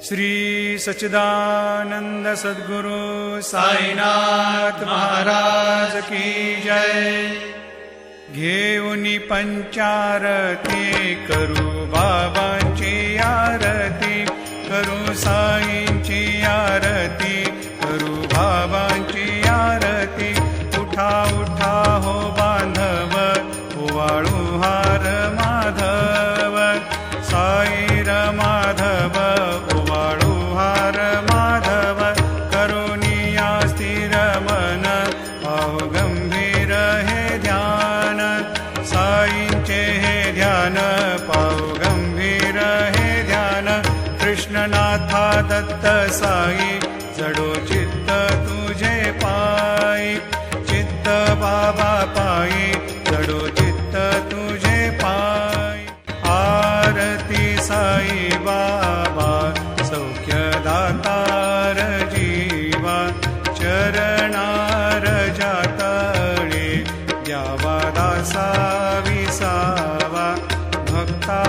श्री सच्चिदानंद सद्गुरु साईनाथ महाराज की जय। घेऊनी पंचारती करू बाबांची आरती, करू साईंची आरती, करू बाबांची आरती। उठा उठा हो बांधव, ओवाळू हार माधव, साईर माधव ओवाळू हार माधव। करुणिया स्थिर मन, पाहु गंभीर हे ध्यान, साईंचे हे ध्यान, पाहु गंभीर हे ध्यान। कृष्णनाथा दत्त साई, जडो चित्त तुझे पायी, चित्त बाबा पायी, जडो चित्त तुझे पायी। आरती साई बाबा, सौख्यदातार जीवा, चरणार जातळे, द्यावा दासा विसावा, भक्ता